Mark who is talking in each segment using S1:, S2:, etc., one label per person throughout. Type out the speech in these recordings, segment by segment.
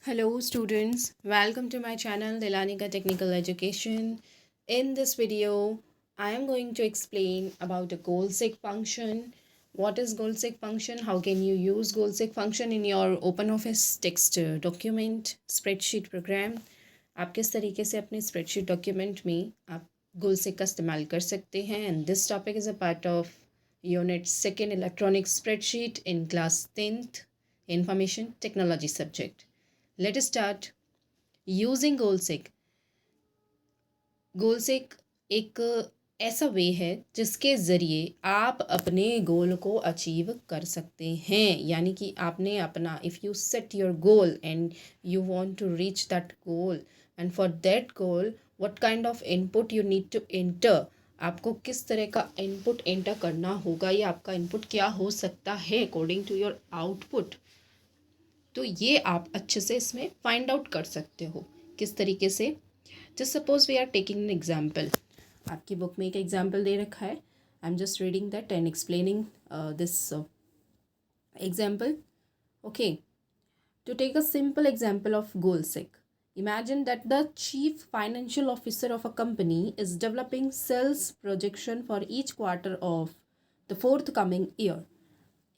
S1: Hello students, welcome to my channel Delanika Technical Education. In this video, I am going to explain about a goal-seek function. What is goal-seek function? How can you use goal-seek function in your OpenOffice text document, spreadsheet program? आप किस तरीके से अपने spreadsheet document में आप goal-seek का इस्तेमाल कर सकते हैं? And this topic is a part of Unit 2nd Electronic Spreadsheet in Class 10th Information Technology subject. Let us start using goalseek. गोलसेक एक ऐसा वे है जिसके ज़रिए आप अपने गोल को अचीव कर सकते हैं, यानी कि आपने अपना if you set your goal and you want to reach that goal and for that goal what kind of input you need to enter, आपको किस तरह का इनपुट एंटर करना होगा या आपका इनपुट क्या हो सकता है अकॉर्डिंग टू योर आउटपुट, तो ये आप अच्छे से इसमें फाइंड आउट कर सकते हो किस तरीके से. Just suppose we are taking an example. आपकी बुक में एक एग्जाम्पल दे रखा है. I am just reading that and explaining this example. Okay, to take a simple example of goal-seek, imagine that the chief financial officer of a company is developing sales projection for each quarter of the forthcoming year.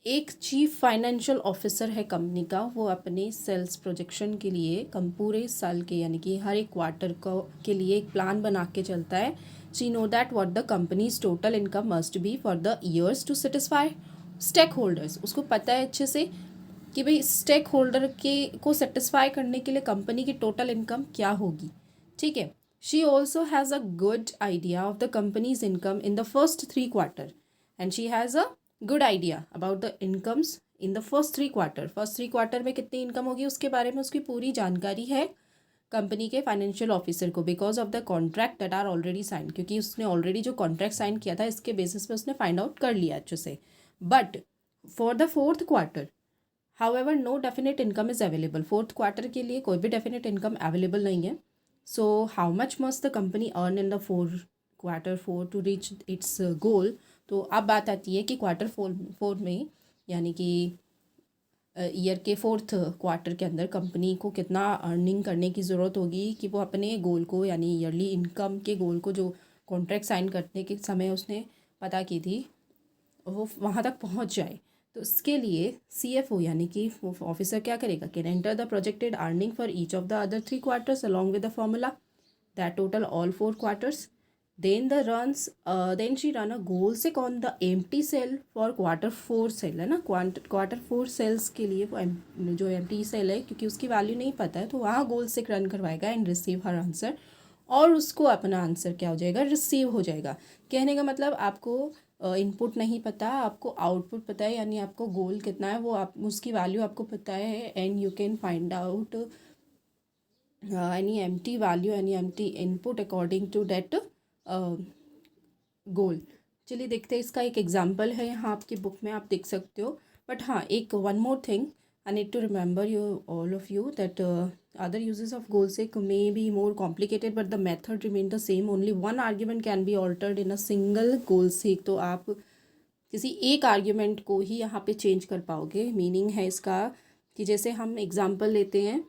S1: एक chief financial officer है company का, वो अपने sales projection के लिए पूरे साल के यानी कि हर एक क्वार्टर को के लिए एक प्लान बना के चलता है. She know that what the company's total income must be for the years to satisfy stakeholders. उसको पता है अच्छे से कि भाई स्टेक होल्डर के को सेटिस्फाई करने के लिए कंपनी की टोटल इनकम क्या होगी. ठीक है. She also has a good idea of the companies income in the first 3 quarter and she has a good idea about the incomes in the first 3 quarter. First 3 quarter में कितनी income होगी उसके बारे में उसकी पूरी जानकारी है कंपनी के फाइनेंशियल ऑफिसर को, because of the contract that are already sign, क्योंकि उसने ऑलरेडी जो कॉन्ट्रैक्ट साइन किया था इसके बेसिस पे उसने फाइंड आउट कर लिया अच्छे से. But for the fourth quarter however no definite income is available. Fourth quarter के लिए कोई भी डेफिनेट इनकम अवेलेबल नहीं है. So how much must the company earn in the quarter four to reach its goal. तो अब बात आती है कि क्वार्टर फोर में यानी कि ईयर के फोर्थ क्वार्टर के अंदर कंपनी को कितना अर्निंग करने की ज़रूरत होगी कि वो अपने गोल को यानी ईयरली इनकम के गोल को जो कॉन्ट्रैक्ट साइन करने के समय उसने पता की थी वो वहाँ तक पहुँच जाए. तो इसके लिए CFO यानी कि ऑफिसर क्या करेगा, can enter the projected earning for each of the other 3 quarters along with the formula that total all 4 quarters. Then she run a goal seek on the empty cell for quarter 4 cell है ना. Quarter 4 sales के लिए वो जो empty cell है क्योंकि उसकी value नहीं पता है तो वहाँ गोल सेक रन करवाएगा एंड रिसीव हर आंसर, और उसको अपना आंसर क्या हो जाएगा, रिसीव हो जाएगा. कहने का मतलब आपको इनपुट नहीं पता, आपको आउटपुट पता है, यानी आपको गोल कितना है वो आप उसकी वैल्यू आपको पता है and you can find out any empty value, any empty input according to that गोल. चलिए देखते हैं. इसका एक एग्जाम्पल है यहाँ आपकी बुक में, आप देख सकते हो. बट हाँ, एक one more thing I need to remember you all of you that other usages of goal seek may be more complicated but the method remain the same. Only one argument can be altered in a single goal seek. तो आप किसी एक argument को ही यहाँ पे change कर पाओगे. Meaning है इसका कि जैसे हम एग्जाम्पल लेते हैं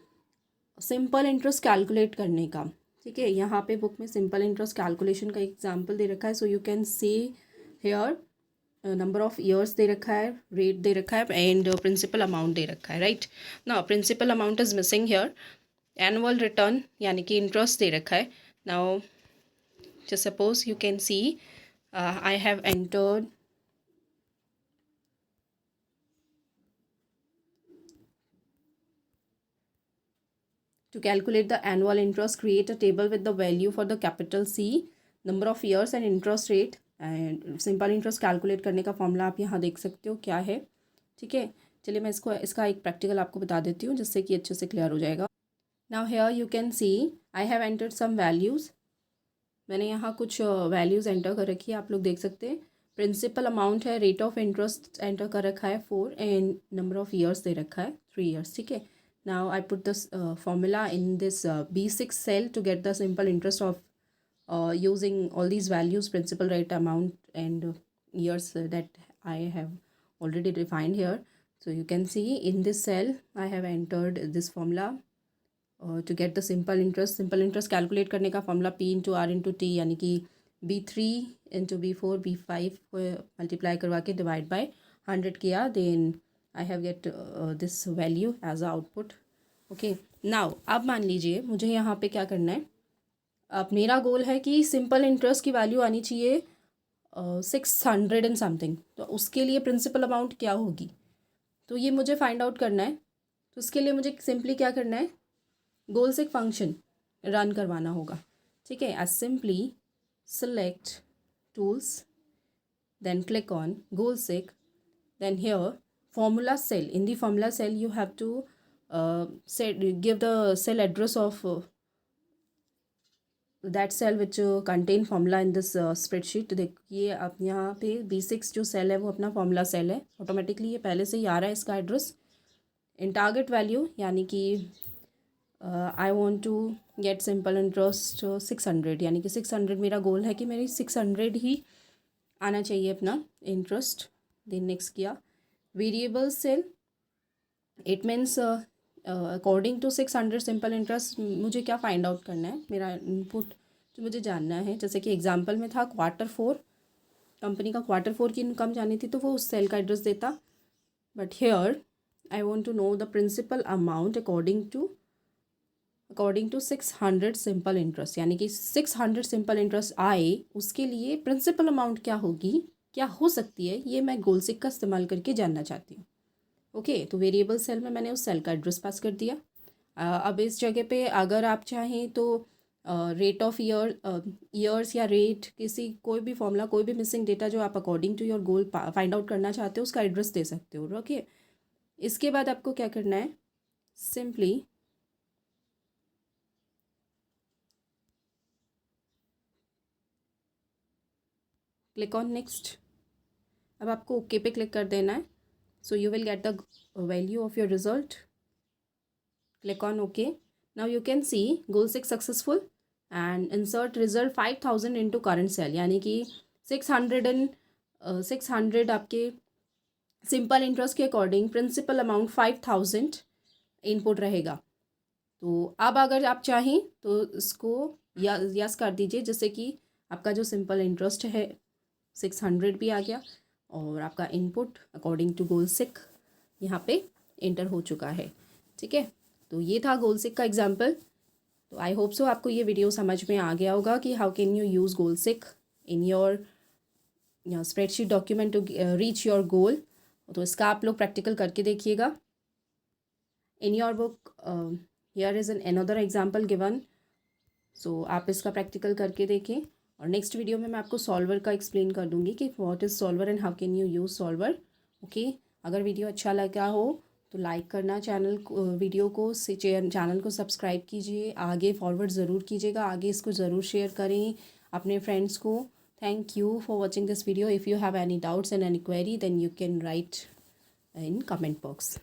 S1: सिंपल इंटरेस्ट कैलकुलेट करने का. ठीक है, यहाँ पे बुक में सिंपल इंटरेस्ट कैलकुलेशन का एग्जाम्पल दे रखा है. So you can see here number of years they रखा है, रेट दे रखा है एंड प्रिंसिपल अमाउंट दे रखा है. Right now principal amount is missing here. Annual return यानी कि इंटरेस्ट दे रखा है. Now just suppose you can see I have entered to calculate the annual interest, create a table with the value for the capital C, number of years and interest rate. And simple interest calculate करने का formula आप यहाँ देख सकते हो क्या है. ठीक है, चलिए मैं इसका एक प्रैक्टिकल आपको बता देती हूँ जिससे कि अच्छे से क्लियर हो जाएगा. Now here you can see I have entered some values. मैंने यहाँ कुछ वैल्यूज़ एंटर कर रखी है, आप लोग देख सकते हैं. प्रिंसिपल अमाउंट है, रेट ऑफ इंटरेस्ट एंटर कर रखा है 4 and number of years they रखा है 3 ईयर्स. ठीक है. Now I put this formula in this B6 cell to get the simple interest of using all these values, principal, rate, amount and years that I have already defined here. So you can see in this cell I have entered this formula to get the simple interest calculate करने का formula P into R into T, यानी कि B3 into B4 B5 को multiply करवा के divide by 100 किया, then I have get this value as a output. Okay, now अब मान लीजिए मुझे यहाँ पे क्या करना है। अब मेरा गोल है कि सिंपल इंटरेस्ट की वैल्यू आनी चाहिए 600 एंड समथिंग, तो उसके लिए प्रिंसिपल अमाउंट क्या होगी, तो ये मुझे फाइंड आउट करना है। तो उसके लिए मुझे सिंपली क्या करना है, गोल सिक फंक्शन रन करवाना होगा। ठीक है, as simply select tools, then click on goal seek, then here formula cell, in the formula cell you have to give the cell address of that cell which contain formula in this spreadsheet। देखिए आप यहाँ पे B6 जो cell है वो अपना formula cell है, automatically ये पहले से ही आ रहा है इसका एड्रेस। इन टारगेट वैल्यू यानी कि I want to get simple interest 600, यानी कि 600 मेरा गोल है कि मेरी 600 ही आना चाहिए अपना इंटरेस्ट। देन नेक्स्ट किया variable cell, it means according to 600 simple interest मुझे क्या फाइंड आउट करना है, मेरा इनपुट जो मुझे जानना है। जैसे कि एग्जांपल में था Q4, कंपनी का Q4 की इनकम जानी थी तो वो उस सेल का एड्रेस देता, but here I want to know the principal amount according to 600 simple interest, यानी कि 600 सिंपल इंटरेस्ट आए उसके लिए प्रिंसिपल अमाउंट क्या होगी, क्या हो सकती है, ये मैं गोल सिक का इस्तेमाल करके जानना चाहती हूँ। ओके, तो वेरिएबल सेल में मैंने उस सेल का एड्रेस पास कर दिया। अब इस जगह पे अगर आप चाहें तो रेट ऑफ ईयर्स या रेट, किसी कोई भी फॉर्मूला, कोई भी मिसिंग डेटा जो आप according to your goal find out करना चाहते हो उसका एड्रेस दे सकते हो। ओके, इसके बाद आपको क्या करना है, सिंपली क्लिक ऑन नेक्स्ट। अब आपको ओके पे क्लिक कर देना है, so you will get the value of your result. Click on okay. Now you can see goal seek successful and insert result 5000 into current cell, यानी कि 600 आपके simple interest के अकॉर्डिंग प्रिंसिपल अमाउंट 5000 इनपुट रहेगा। तो अब अगर आप चाहें तो इसको यस कर दीजिए, जैसे कि आपका जो सिंपल इंटरेस्ट है 600 भी आ गया और आपका इनपुट अकॉर्डिंग टू गोल सिक यहाँ पे एंटर हो चुका है। ठीक है, तो ये था गोल सिक का एग्जाम्पल। तो आई होप सो आपको ये वीडियो समझ में आ गया होगा कि how can you use goal seek in your spreadsheet document to reach your goal. तो इसका आप लोग प्रैक्टिकल करके देखिएगा। In your book here is an another example given, so आप इसका प्रैक्टिकल करके देखें। और नेक्स्ट वीडियो में मैं आपको सॉल्वर का एक्सप्लेन कर दूँगी कि what is solver and how can you use solver. Okay, अगर वीडियो अच्छा लगा हो तो लाइक करना, वीडियो को चैनल को सब्सक्राइब कीजिए, आगे फॉरवर्ड ज़रूर कीजिएगा, आगे इसको ज़रूर शेयर करें अपने फ्रेंड्स को। Thank you for watching this video. If you have any doubts and any query then you can write in comment box.